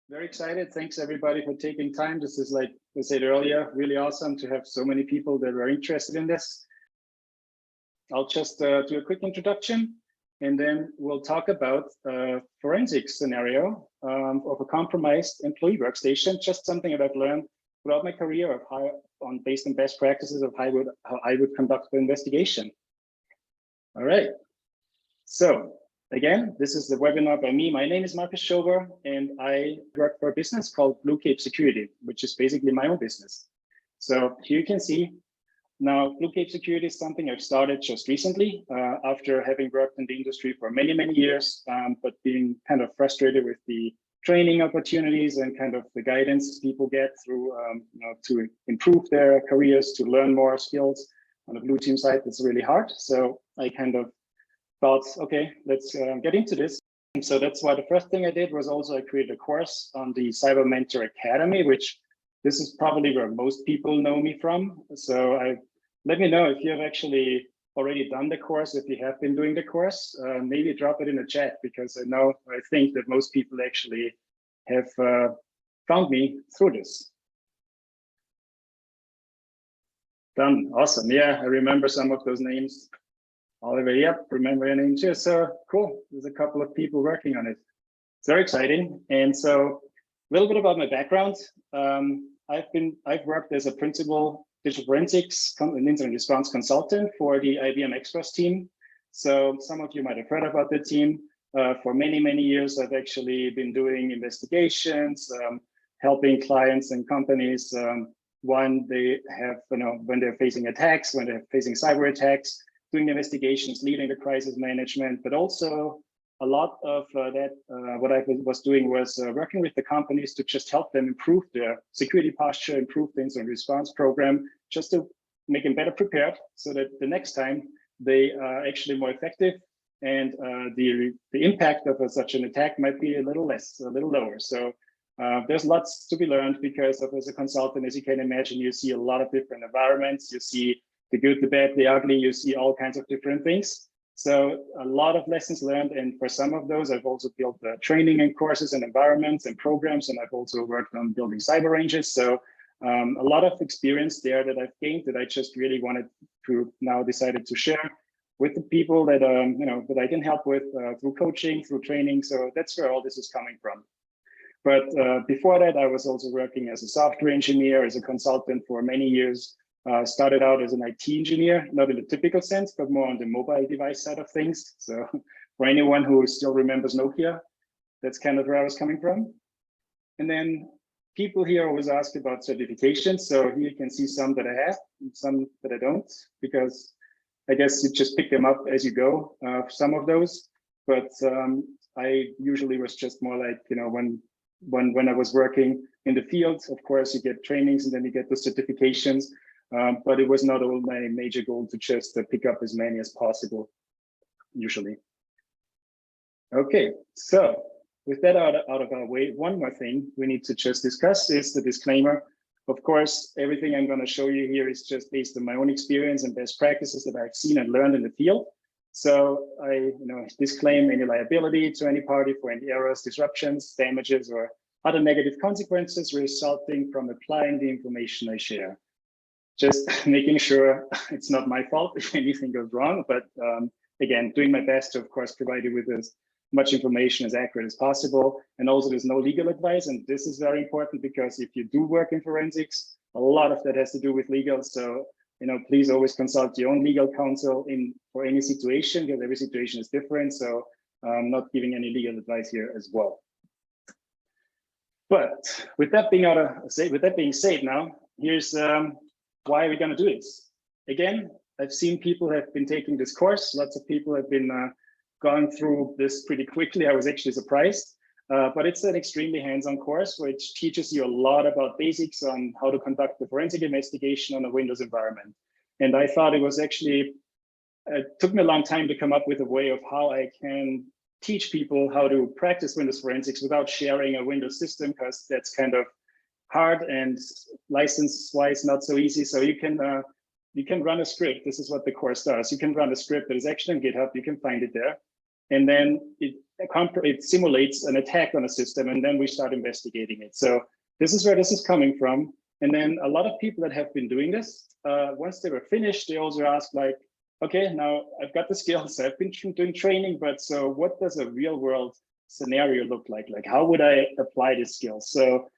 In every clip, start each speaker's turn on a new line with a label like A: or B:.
A: Very excited. Thanks everybody for taking time. This is, like I said earlier, really awesome to have so many people that are interested in this. I'll just do a quick introduction, and then we'll talk about a forensic scenario of a compromised employee workstation, just something that I've learned throughout my career of based on best practices of how I would conduct the investigation. All right. So again, this is the webinar by me. My name is Markus Schober, and I work for a business called 𝐞𝐞𝐫𝐭 Security, which is basically my own business. So here you can see now 𝐞𝐞𝐫𝐭 Security is something I've started just recently after having worked in the industry for many, many years, but being kind of frustrated with the training opportunities and kind of the guidance people get through to improve their careers, to learn more skills on the blue team side. It's really hard. So I kind of thought, okay, let's get into this. And so that's why the first thing I did was also I created a course on the Cyber Mentor Academy, which this is probably where most people know me from. So let me know if you have actually already done the course, if you have been doing the course, maybe drop it in the chat, because I think that most people actually have found me through this. Done. Awesome. Yeah, I remember some of those names. Oliver, yep, remember your name too. So cool. There's a couple of people working on it. It's very exciting. And so a little bit about my background. I've worked as a principal digital forensics and incident response consultant for the IBM Express team. So some of you might have heard about the team. For many, many years, I've actually been doing investigations, helping clients and companies when they have, when they're facing attacks, when they're facing cyber attacks, doing investigations, leading the crisis management, but also a lot of what I was doing was working with the companies to just help them improve their security posture, improve the incident response program, just to make them better prepared so that the next time they are actually more effective, and the impact of such an attack might be a little lower. So there's lots to be learned, because as a consultant, as you can imagine, you see a lot of different environments. You see the good, the bad, the ugly, you see all kinds of different things. So a lot of lessons learned, and for some of those, I've also built training and courses and environments and programs, and I've also worked on building cyber ranges. So a lot of experience there that I've gained that I just really wanted to now decided to share with the people that that I can help with through coaching, through training. So that's where all this is coming from. But before that, I was also working as a software engineer, as a consultant for many years. Started out as an IT engineer, not in the typical sense, but more on the mobile device side of things. So for anyone who still remembers Nokia, that's kind of where I was coming from. And then people here always ask about certifications. So here you can see some that I have, some that I don't, because I guess you just pick them up as you go, some of those. But I usually was just more like, when I was working in the field, of course, you get trainings and then you get the certifications. But it was not my major goal to just pick up as many as possible, usually. Okay, so with that out of our way, one more thing we need to just discuss is the disclaimer. Of course, everything I'm going to show you here is just based on my own experience and best practices that I've seen and learned in the field. So I disclaim any liability to any party for any errors, disruptions, damages, or other negative consequences resulting from applying the information I share. Just making sure it's not my fault if anything goes wrong, but again, doing my best to, of course, provide you with as much information as accurate as possible. And also there's no legal advice. And this is very important, because if you do work in forensics, a lot of that has to do with legal. So, please always consult your own legal counsel for any situation, because every situation is different. So I'm not giving any legal advice here as well. But with that being said now, here's why are we going to do this? Again, I've seen people have been taking this course. Lots of people have been going through this pretty quickly. I was actually surprised, but it's an extremely hands-on course, which teaches you a lot about basics on how to conduct the forensic investigation on a Windows environment. And I thought it was actually, it took me a long time to come up with a way of how I can teach people how to practice Windows forensics without sharing a Windows system, because that's kind of hard and license-wise not so easy. So you can run a script. This is what the course does. You can run a script that is actually in GitHub. You can find it there. and then it simulates an attack on a system, and then we start investigating it. So this is where this is coming from. And then a lot of people that have been doing this, once they were finished, they also asked like, okay, now I've got the skills, I've been doing training, but so what does a real world scenario look like? Like, how would I apply these skills? So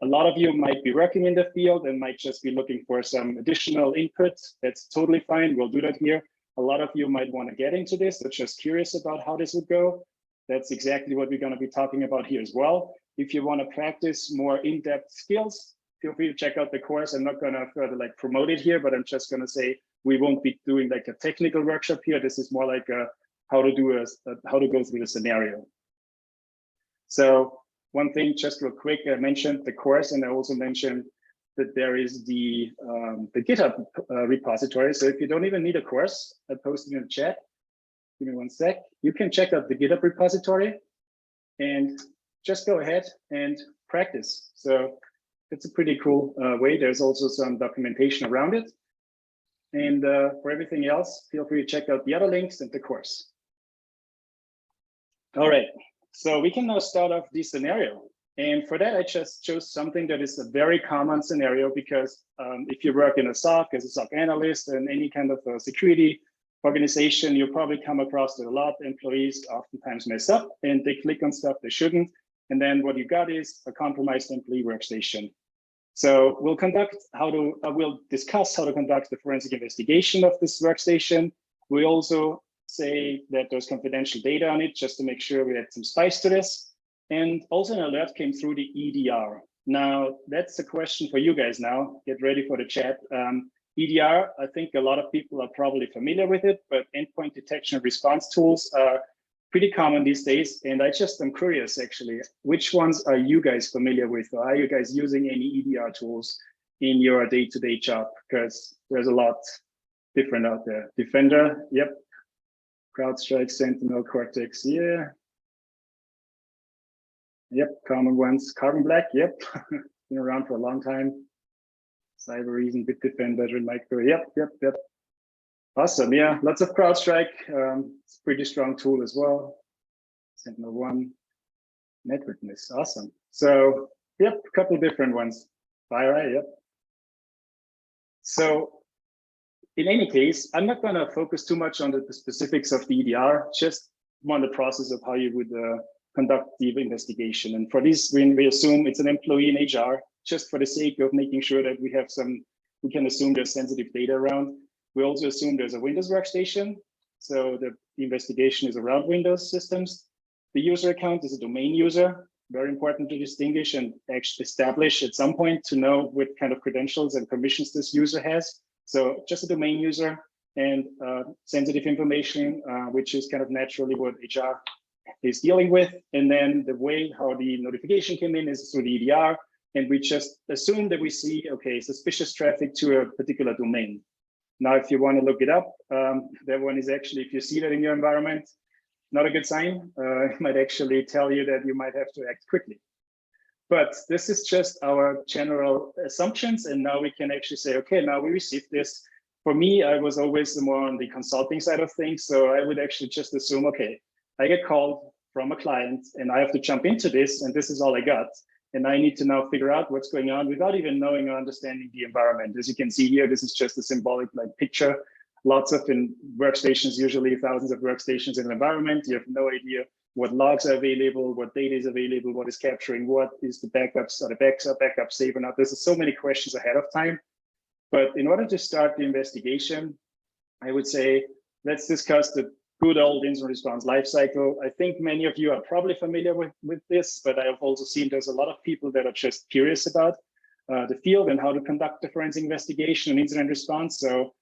A: a lot of you might be working in the field and might just be looking for some additional input. That's totally fine. We'll do that here. A lot of you might want to get into this. They're just curious about how this would go. That's exactly what we're going to be talking about here as well. If you want to practice more in-depth skills, feel free to check out the course. I'm not going to further like promote it here, but I'm just going to say we won't be doing like a technical workshop here. This is more like a how to go through the scenario. So one thing, just real quick, I mentioned the course, and I also mentioned that there is the GitHub repository. So if you don't even need a course, I posted in the chat. Give me one sec. You can check out the GitHub repository and just go ahead and practice. So it's a pretty cool way. There's also some documentation around it. And for everything else, feel free to check out the other links and the course. All right, so we can now start off the scenario. And for that, I just chose something that is a very common scenario, because if you work in a SOC as a SOC analyst and any kind of security organization, you'll probably come across it a lot. Employees oftentimes mess up and they click on stuff they shouldn't. And then what you got is a compromised employee workstation. So we'll discuss how to conduct the forensic investigation of this workstation. We also say that there's confidential data on it, just to make sure we add some spice to this. And also an alert came through the EDR. Now, that's a question for you guys now. Get ready for the chat. EDR, I think a lot of people are probably familiar with it, but endpoint detection and response tools are pretty common these days. And I just am curious, actually, which ones are you guys familiar with? Or are you guys using any EDR tools in your day-to-day job? Because there's a lot different out there. Defender, yep. CrowdStrike, Sentinel, Cortex, yeah. Yep, common ones. Carbon Black, yep. Been around for a long time. Cyber Reason, Bitdefender, Micro, yep. Awesome, yeah, lots of CrowdStrike. It's a pretty strong tool as well. Sentinel-1, Netwitness, awesome. So, yep, a couple different ones. FireEye, yep. So, in any case, I'm not going to focus too much on the specifics of the EDR, just on the process of how you would conduct the investigation. And for this, we assume it's an employee in HR, just for the sake of making sure that we can assume there's sensitive data around. We also assume there's a Windows workstation. So the investigation is around Windows systems. The user account is a domain user, very important to distinguish and actually establish at some point to know what kind of credentials and permissions this user has. So just a domain user and sensitive information, which is kind of naturally what HR is dealing with. And then the way how the notification came in is through the EDR. And we just assume that we see, okay, suspicious traffic to a particular domain. Now, if you want to look it up, that one is actually, if you see that in your environment, not a good sign. It might actually tell you that you might have to act quickly. But this is just our general assumptions. And now we can actually say, okay, now we received this. For me, I was always more on the consulting side of things. So I would actually just assume, okay, I get called from a client and I have to jump into this, and this is all I got. And I need to now figure out what's going on without even knowing or understanding the environment. As you can see here, this is just a symbolic like picture. Lots of workstations, usually thousands of workstations in an environment. You have no idea what logs are available, what data is available, what is capturing, what is the backups, are the backups safe or not? There's so many questions ahead of time. But in order to start the investigation, I would say, let's discuss the good old incident response lifecycle. I think many of you are probably familiar with this, but I have also seen there's a lot of people that are just curious about the field and how to conduct the forensic investigation and incident response. So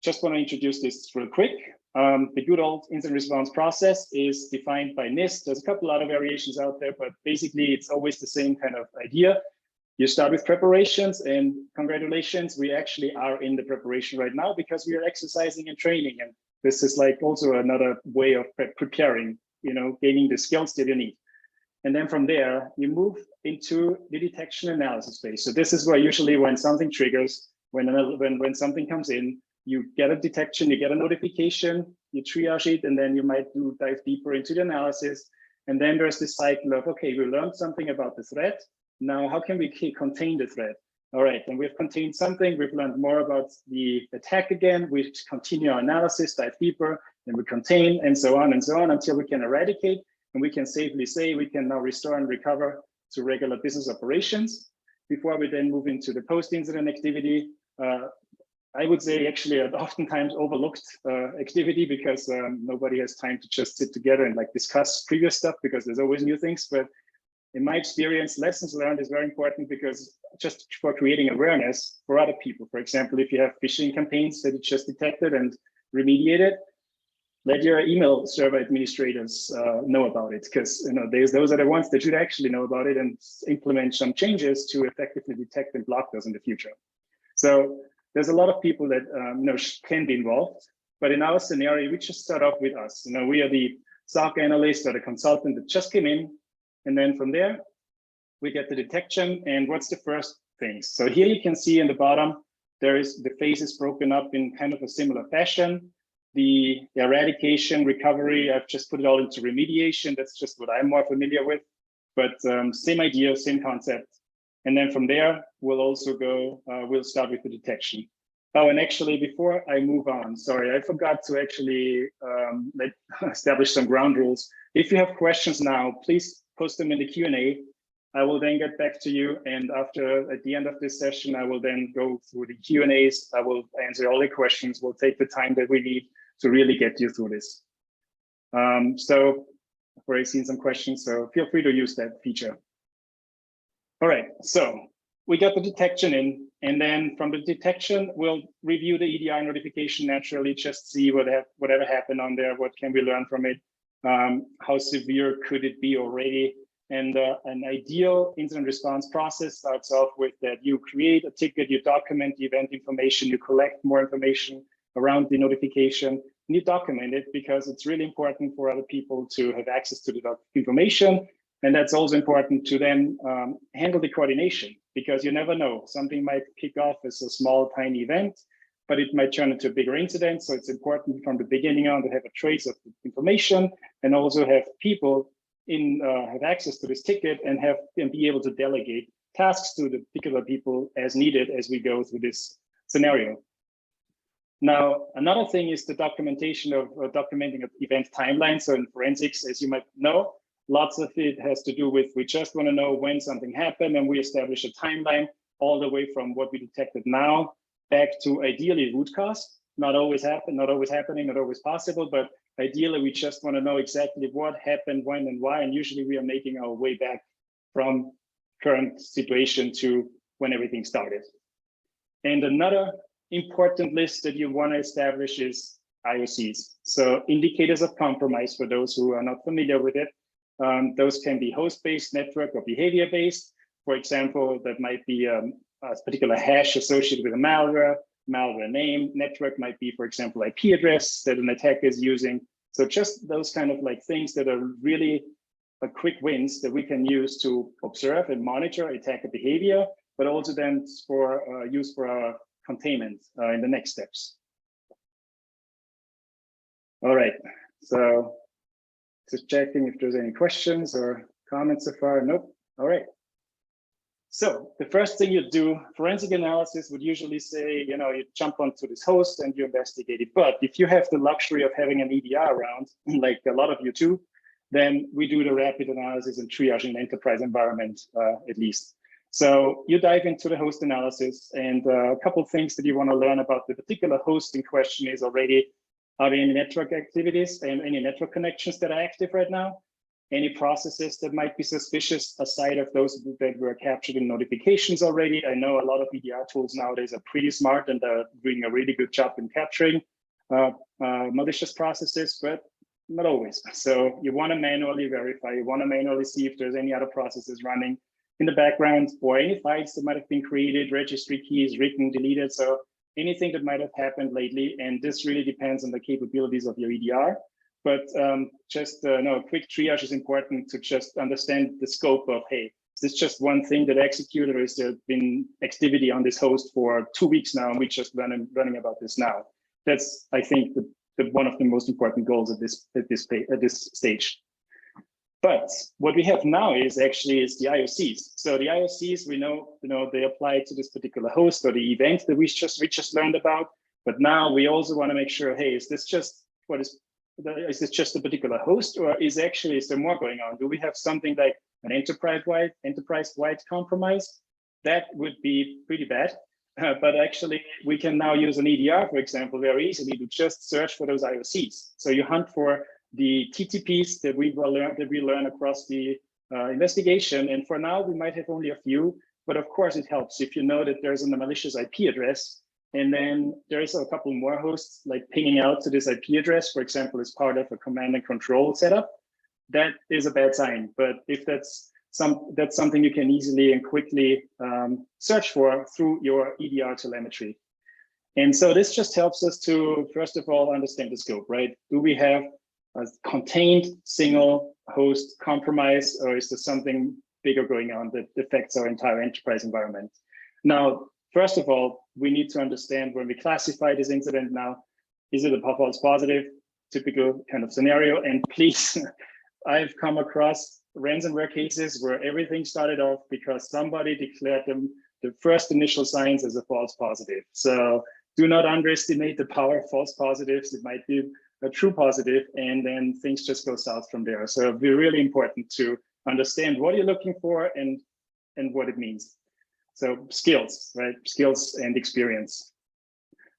A: just want to introduce this real quick. The good old incident response process is defined by NIST. There's a couple other variations out there, but basically it's always the same kind of idea. You start with preparations, and congratulations, we actually are in the preparation right now because we are exercising and training. And this is like also another way of preparing, gaining the skills that you need. And then from there, you move into the detection analysis phase. So this is where usually when something triggers, when something comes in, you get a detection, you get a notification, you triage it, and then you might dive deeper into the analysis. And then there's this cycle of, okay, we learned something about the threat. Now, how can we contain the threat? All right, and we've contained something, we've learned more about the attack again, we continue our analysis, dive deeper, and we contain, and so on until we can eradicate, and we can safely say we can now restore and recover to regular business operations. Before we then move into the post-incident activity, I would say actually an oftentimes overlooked activity, because nobody has time to just sit together and like discuss previous stuff, because there's always new things. But in my experience, lessons learned is very important, because just for creating awareness for other people. For example, if you have phishing campaigns that you just detected and remediated, let your email server administrators know about it, because those are the ones that should actually know about it and implement some changes to effectively detect and block those in the future. So there's a lot of people that can be involved, but in our scenario, we just start off with us. We are the SOC analyst or the consultant that just came in, and then from there we get the detection. And what's the first things? So here you can see in the bottom, the phase is broken up in kind of a similar fashion. The eradication, recovery, I've just put it all into remediation. That's just what I'm more familiar with, but same idea, same concept. And then from there, we'll also go, we'll start with the detection. Oh, and actually, before I move on, sorry, I forgot to actually establish some ground rules. If you have questions now, please post them in the Q&A. I will then get back to you. And at the end of this session, I will then go through the Q&As. I will answer all the questions. We'll take the time that we need to really get you through this. So I've already seen some questions, so feel free to use that feature. All right, so we got the detection in, and then from the detection, we'll review the EDR notification naturally, just see whatever happened on there, what can we learn from it, how severe could it be already. And an ideal incident response process starts off with that you create a ticket, you document the event information, you collect more information around the notification, and you document it, because it's really important for other people to have access to the information. And that's also important to then handle the coordination, because you never know, something might kick off as a small, tiny event, but it might turn into a bigger incident. So it's important from the beginning on to have a trace of the information, and also have people have access to this ticket and be able to delegate tasks to the particular people as needed as we go through this scenario. Now, another thing is the documentation of documenting an event timeline. So in forensics, as you might know, lots of it has to do with, we just want to know when something happened, and we establish a timeline all the way from what we detected now back to ideally root cause. Not always happening, not always possible, but ideally we just want to know exactly what happened, when and why. And usually we are making our way back from current situation to when everything started. And another important list that you want to establish is IOCs. So indicators of compromise, for those who are not familiar with it. Those can be host-based, network, or behavior-based. For example, that might be a particular hash associated with a malware name. Network might be, for example, IP address that an attacker is using. So just those kind of like things that are really quick wins that we can use to observe and monitor attacker behavior, but also then for use for our containment in the next steps. All right, so just checking if there's any questions or comments so far. Nope. All right. So the first thing you do, forensic analysis would usually say, you jump onto this host and you investigate it. But if you have the luxury of having an EDR around, like a lot of you do, then we do the rapid analysis and triage in the enterprise environment, at least. So you dive into the host analysis, and a couple of things that you want to learn about the particular host in question is already, are there any network activities and any network connections that are active right now? Any processes that might be suspicious aside of those that were captured in notifications already? I know a lot of EDR tools nowadays are pretty smart and are doing a really good job in capturing malicious processes, but not always. So you want to manually verify, you want to manually see if there's any other processes running in the background, or any files that might have been created, registry keys written, deleted. So anything that might have happened lately. And this really depends on the capabilities of your EDR. But a quick triage is important to just understand the scope of, hey, is this just one thing that executed, or is there been activity on this host for 2 weeks now, and we just running about this now? That's, I think, the one of the most important goals at this stage. But what we have now is the IOCs. So the IOCs, we know, they apply to this particular host or the event that we just learned about. But now we also want to make sure, hey, is this just a particular host, or is there more going on? Do we have something like an enterprise-wide compromise? That would be pretty bad. But actually, we can now use an EDR, for example, very easily to just search for those IOCs. So you hunt for the TTPs that we learn across the investigation. And for now, we might have only a few, but of course it helps if you know that there's a malicious IP address, and then there's a couple more hosts like pinging out to this IP address, for example, as part of a command and control setup. That is a bad sign. But if that's something you can easily and quickly search for through your EDR telemetry. And so this just helps us to, first of all, understand the scope, right? Do we have a contained single host compromise, or is there something bigger going on that affects our entire enterprise environment? Now, first of all, we need to understand when we classify this incident now, is it a false positive, typical kind of scenario? And please, I've come across ransomware cases where everything started off because somebody declared them the first initial signs as a false positive. So do not underestimate the power of false positives. It might be a true positive, and then things just go south from there. So it'll be really important to understand what you're looking for and what it means. So skills, right? Skills and experience.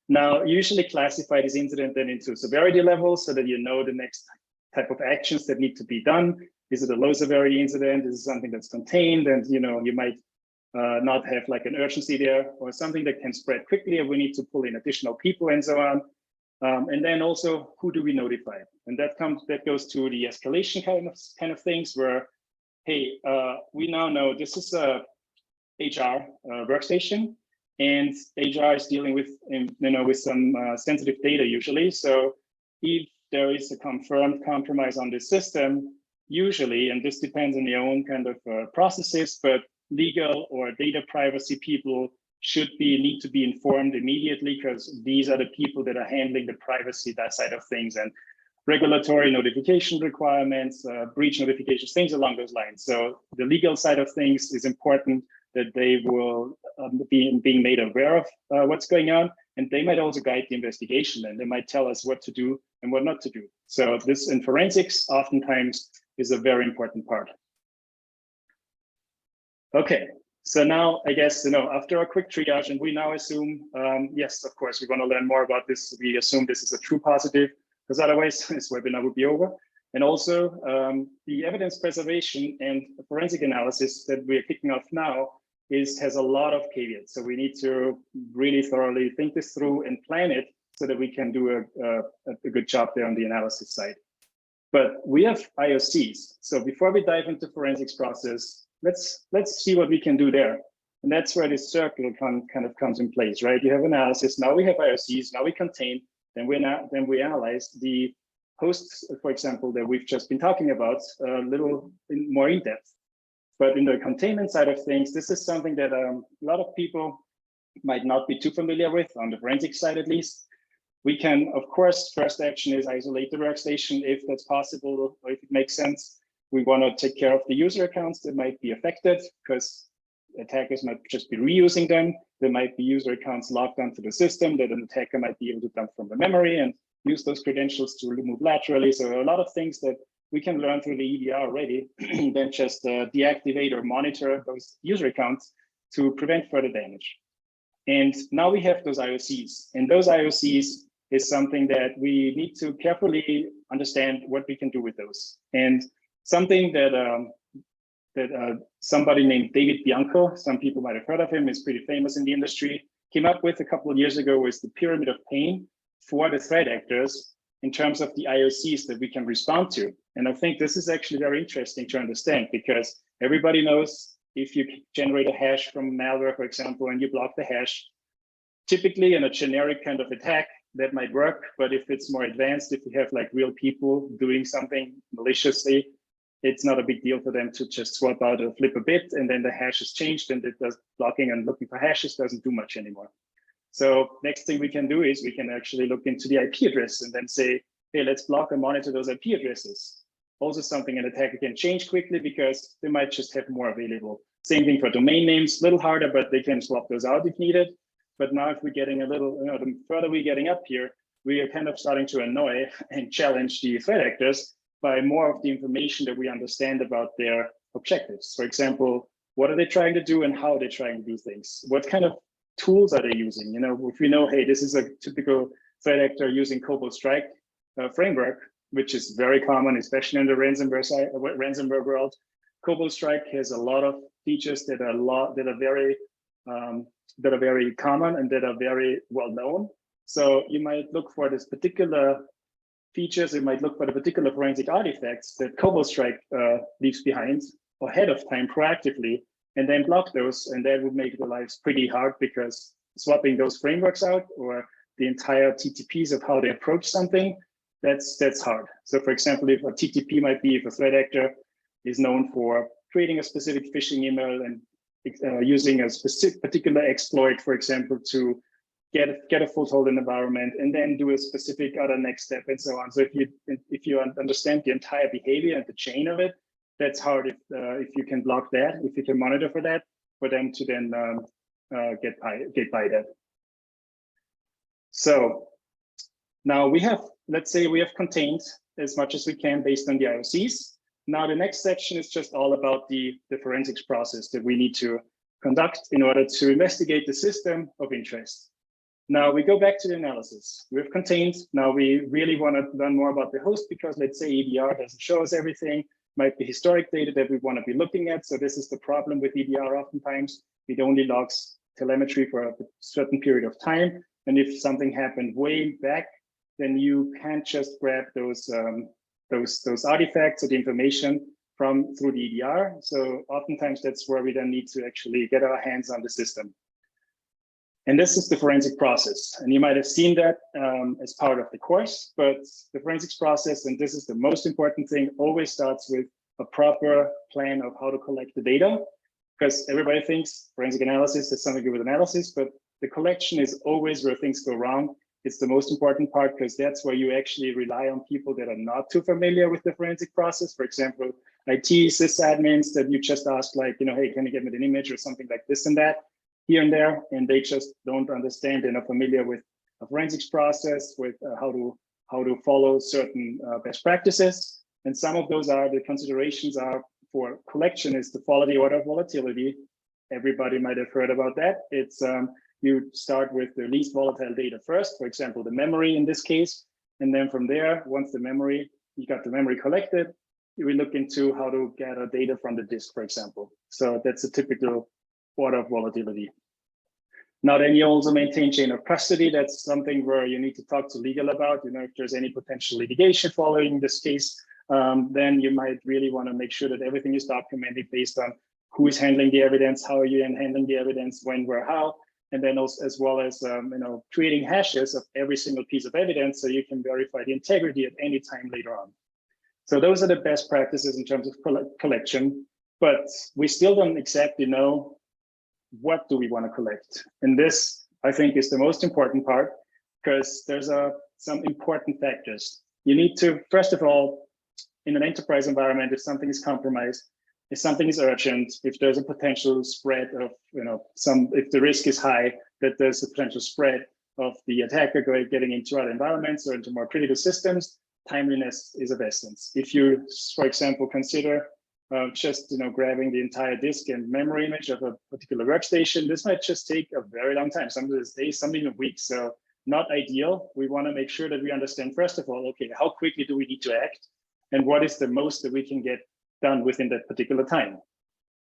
A: Now, usually classify this incident then into severity levels so that you know the next type of actions that need to be done. Is it a low severity incident? Is it something that's contained? And you might not have like an urgency there, or something that can spread quickly, and we need to pull in additional people and so on. And then also, who do we notify? And that goes to the escalation kind of things where, hey, we now know this is a HR workstation, and HR is dealing with with some sensitive data usually. So if there is a confirmed compromise on the system, usually, and this depends on your own kind of processes, but legal or data privacy people need to be informed immediately, because these are the people that are handling the privacy, that side of things, and regulatory notification requirements, breach notifications, things along those lines. So the legal side of things is important, that they will be being made aware of what's going on, and they might also guide the investigation, and they might tell us what to do and what not to do. So this in forensics oftentimes is a very important part. Okay. So now, I guess, after a quick triage, and we now assume, yes, of course, we're going to learn more about this. We assume this is a true positive, because otherwise this webinar would be over. And also the evidence preservation and forensic analysis that we are kicking off now has a lot of caveats. So we need to really thoroughly think this through and plan it so that we can do a good job there on the analysis side. But we have IOCs. So before we dive into forensics process, let's see what we can do there. And that's where this circle kind of comes in place, right? You have analysis, now we have IOCs, now we contain, then we analyze the hosts, for example, that we've just been talking about a little more in depth. But in the containment side of things, this is something that a lot of people might not be too familiar with, on the forensic side at least. We can, of course, first action is isolate the workstation if that's possible, or if it makes sense. We want to take care of the user accounts that might be affected, because attackers might just be reusing them. There might be user accounts logged onto the system that an attacker might be able to dump from the memory and use those credentials to move laterally. So a lot of things that we can learn through the EDR already, then just deactivate or monitor those user accounts to prevent further damage. And now we have those IOCs, and those IOCs is something that we need to carefully understand what we can do with those. And something that somebody named David Bianco, some people might have heard of him, is pretty famous in the industry, came up with a couple of years ago was the pyramid of pain for the threat actors in terms of the IOCs that we can respond to. And I think this is actually very interesting to understand, because everybody knows if you generate a hash from malware, for example, and you block the hash, typically in a generic kind of attack, that might work. But if it's more advanced, if you have like real people doing something maliciously, it's not a big deal for them to just swap out or flip a bit, and then the hash is changed, and it does blocking and looking for hashes doesn't do much anymore. So next thing we can do is we can actually look into the IP address and then say, hey, let's block and monitor those IP addresses. Also something an attacker can change quickly because they might just have more available. Same thing for domain names, a little harder, but they can swap those out if needed. But now if we're getting a little, the further we're getting up here, we are kind of starting to annoy and challenge the threat actors by more of the information that we understand about their objectives. For example, what are they trying to do and how are they trying to do things? What kind of tools are they using? If we know, hey, this is a typical threat actor using _strike framework, which is very common, especially in the ransomware world. _strike has a lot of features that are very common and that are very well known. So you might look for this particular features, you might look for the particular forensic artifacts that _strike leaves behind ahead of time proactively, and then block those. And that would make the lives pretty hard because swapping those frameworks out or the entire TTPs of how they approach something, that's hard. So for example, if a TTP might be if a threat actor is known for creating a specific phishing email and using a specific particular exploit, for example, to get a foothold in the environment and then do a specific other next step and so on. So if you understand the entire behavior and the chain of it, that's hard if you can block that, if you can monitor for that, for them to then get by that. So now let's say we have contained as much as we can based on the IOCs. Now the next section is just all about the forensics process that we need to conduct in order to investigate the system of interest. Now we go back to the analysis. We've contained. Now we really want to learn more about the host because let's say EDR doesn't show us everything, might be historic data that we want to be looking at. So this is the problem with EDR oftentimes. It only logs telemetry for a certain period of time. And if something happened way back, then you can't just grab those artifacts or the information through the EDR. So oftentimes that's where we then need to actually get our hands on the system. And this is the forensic process. And you might have seen that as part of the course, but the forensics process, and this is the most important thing, always starts with a proper plan of how to collect the data, because everybody thinks forensic analysis has something to do with analysis, but the collection is always where things go wrong. It's the most important part because that's where you actually rely on people that are not too familiar with the forensic process. For example, IT sysadmins that you just ask, like, hey, can you get me an image or something like this and that here and there, and they just don't understand. They're not familiar with a forensics process, with how to follow certain best practices. And some of those are the considerations are for collection is the quality order of volatility. Everybody might have heard about that. It's you start with the least volatile data first, for example, the memory in this case. And then from there, once you got the memory collected, we look into how to gather data from the disk, for example. So that's a typical order of volatility. Now then you also maintain chain of custody. That's something where you need to talk to legal about, if there's any potential litigation following this case, then you might really want to make sure that everything is documented based on who is handling the evidence, how are you handling the evidence, when, where, how, and then also, as well as creating hashes of every single piece of evidence so you can verify the integrity at any time later on. So those are the best practices in terms of collection, but we still don't exactly know what do we want to collect. And this, I think, is the most important part because there's some important factors. You need to, first of all, in an enterprise environment, if something is compromised, if something is urgent, if there's a potential spread of, if the risk is high, that there's a potential spread of the attacker getting into other environments or into more critical systems, timeliness is of essence. If you, for example, consider just grabbing the entire disk and memory image of a particular workstation, this might just take a very long time, some days, some even weeks. So not ideal. We want to make sure that we understand, first of all, okay, how quickly do we need to act? And what is the most that we can get done within that particular time?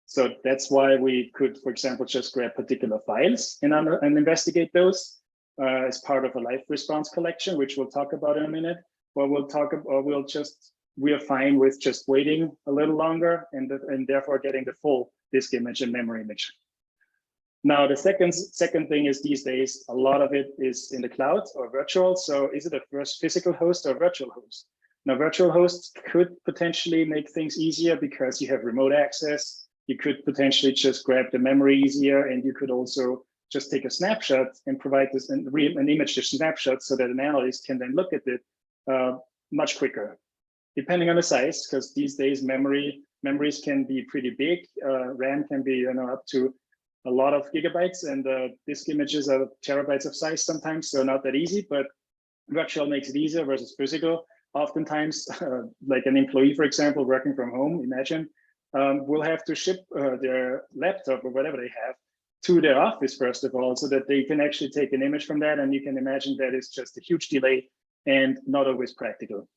A: So that's why we could, for example, just grab particular files and investigate those as part of a live response collection, which we'll talk about in a minute. Or we are fine with just waiting a little longer and therefore getting the full disk image and memory image. Now, the second thing is these days, a lot of it is in the cloud or virtual. So is it a first physical host or virtual host? Now, virtual hosts could potentially make things easier because you have remote access. You could potentially just grab the memory easier, and you could also just take a snapshot and provide this an image to snapshot so that an analyst can then look at it much quicker, depending on the size, because these days memories can be pretty big. RAM can be up to a lot of gigabytes, and disk images are terabytes of size sometimes, so not that easy, but virtual makes it easier versus physical. Oftentimes, like an employee, for example, working from home, imagine, will have to ship their laptop or whatever they have to their office, first of all, so that they can actually take an image from that. And you can imagine that is just a huge delay and not always practical.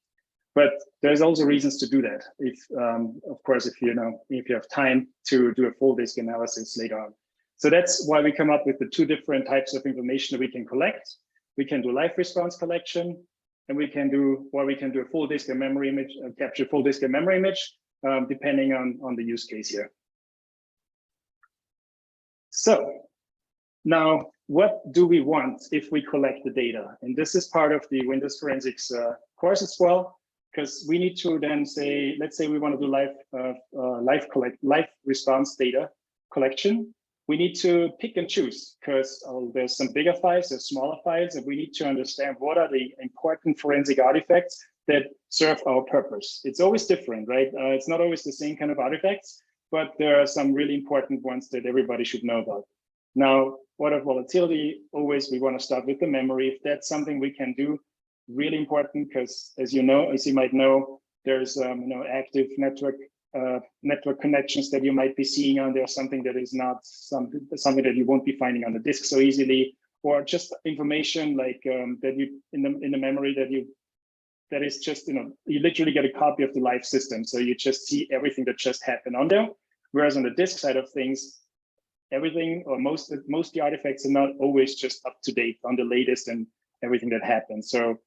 A: But there's also reasons to do that. If, of course, if you have time to do a full disk analysis later on. So that's why we come up with the two different types of information that we can collect. We can do live response collection, and we can do a full disk and memory image, capture full disk and memory image, depending on the use case here. So now, what do we want if we collect the data? And this is part of the Windows Forensics course as well, because we need to then say, let's say we want to do live response data collection. We need to pick and choose, because there's some bigger files, there's smaller files, and we need to understand what are the important forensic artifacts that serve our purpose. It's always different, right? It's not always the same kind of artifacts, but there are some really important ones that everybody should know about. Now, what of volatility? Always we want to start with the memory. If that's something we can do, really important, because as you might know, there's active network connections that you might be seeing on there, something that is not something that you won't be finding on the disk so easily, or just information like that you in the memory that is just you literally get a copy of the live system, so you just see everything that just happened on there. Whereas on the disk side of things, everything or most of the artifacts are not always just up to date on the latest and everything that happens. So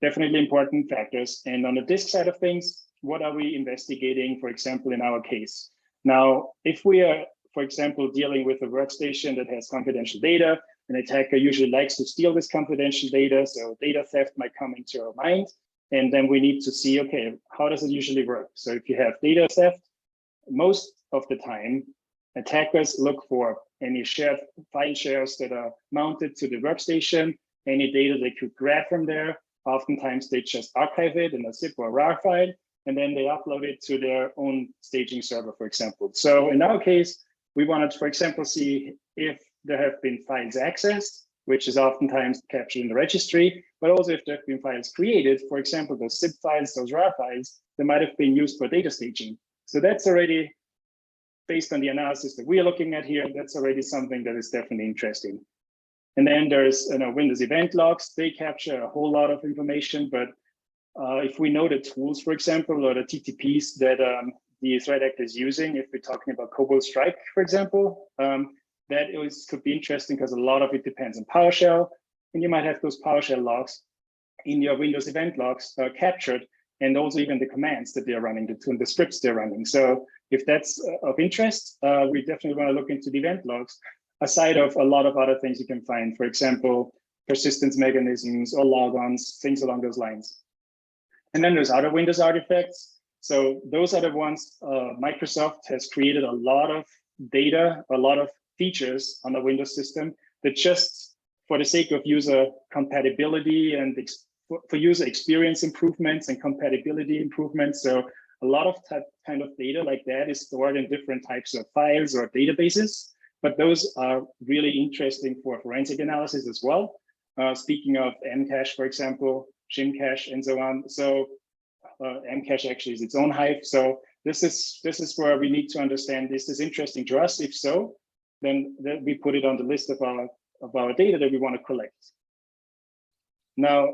A: definitely important factors. And on the disk side of things, what are we investigating, for example, in our case? Now, if we are, for example, dealing with a workstation that has confidential data, an attacker usually likes to steal this confidential data, so data theft might come into our mind. And then we need to see, okay, how does it usually work? So if you have data theft, most of the time, attackers look for any shared file shares that are mounted to the workstation, any data they could grab from there. Oftentimes, they just archive it in a zip or a RAR file, and then they upload it to their own staging server, for example. So in our case, we wanted to, for example, see if there have been files accessed, which is oftentimes captured in the registry, but also if there have been files created, for example, those zip files, those RAR files, that might have been used for data staging. So that's already, based on the analysis that we are looking at here, that's already something that is definitely interesting. And then there's Windows event logs. They capture a whole lot of information, but if we know the tools, for example, or the TTPs that the threat actor is using, if we're talking about Cobalt Strike, for example, that could be interesting because a lot of it depends on PowerShell, and you might have those PowerShell logs in your Windows event logs captured, and also even the commands that they're running, the scripts they're running. So if that's of interest, we definitely want to look into the event logs, aside of a lot of other things you can find, for example, persistence mechanisms or logons, things along those lines. And then there's other Windows artifacts. So those are the ones Microsoft has created a lot of data, a lot of features on the Windows system that just for the sake of user compatibility and for user experience improvements and compatibility improvements. So a lot of kind of data like that is stored in different types of files or databases, but those are really interesting for forensic analysis as well. Speaking of Mcache, for example, Shimcache and so on. So Mcache actually is its own hive. So this is where we need to understand, this is interesting to us. If so, then we put it on the list of our data that we want to collect. Now,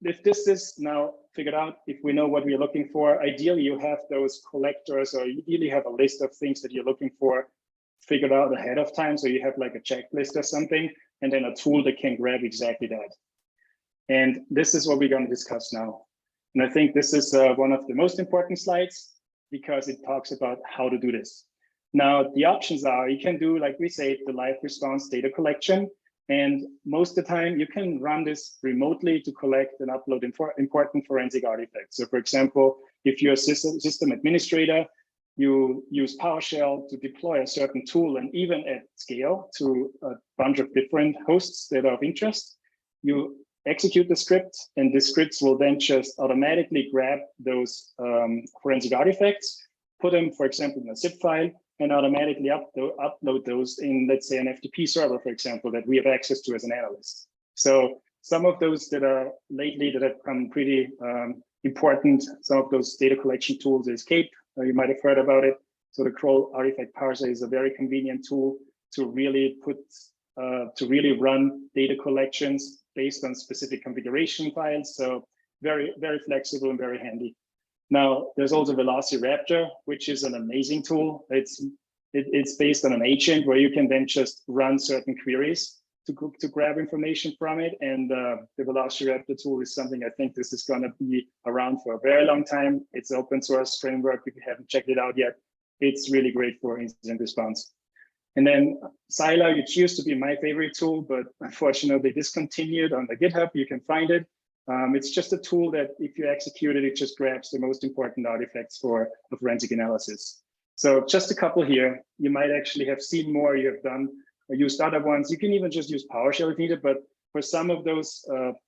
A: if this is now figured out, if we know what we're looking for, ideally you have those collectors, or ideally have a list of things that you're looking for figured out ahead of time. So you have like a checklist or something, and then a tool that can grab exactly that. And this is what we're going to discuss now. And I think this is one of the most important slides because it talks about how to do this. Now, the options are, you can do, like we say, the live response data collection. And most of the time, you can run this remotely to collect and upload important forensic artifacts. So for example, if you're a system administrator, you use PowerShell to deploy a certain tool, and even at scale to a bunch of different hosts that are of interest. You execute the script, and the scripts will then just automatically grab those forensic artifacts, put them, for example, in a zip file, and automatically upload those in, let's say, an FTP server, for example, that we have access to as an analyst. So some of those that are lately that have become pretty important, some of those data collection tools is CAPE. You might have heard about it. So the Crawl Artifact Parser is a very convenient tool to really run data collections based on specific configuration files. So very, very flexible and very handy. Now, there's also Velociraptor, which is an amazing tool. It's based on an agent where you can then just run certain queries to grab information from it. And the Velociraptor tool is something I think this is going to be around for a very long time. It's open source framework. If you haven't checked it out yet, it's really great for incident response. And then Scylla, which used to be my favorite tool, but unfortunately discontinued on the GitHub. You can find it. It's just a tool that if you execute it, it just grabs the most important artifacts for a forensic analysis. So just a couple here. You might actually have seen more. You have done or used other ones. You can even just use PowerShell if needed, but for some of those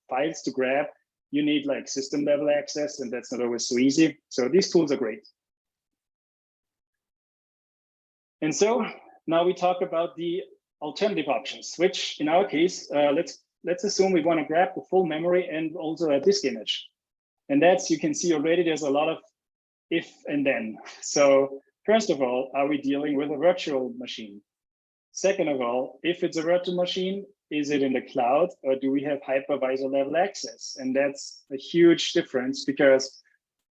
A: files to grab, you need like system level access, and that's not always so easy. So these tools are great. And so now we talk about the alternative options, which in our case, let's assume we want to grab the full memory and also a disk image. And that's, you can see already, there's a lot of if and then. So first of all, are we dealing with a virtual machine? Second of all, if it's a virtual machine, is it in the cloud or do we have hypervisor level access? And that's a huge difference because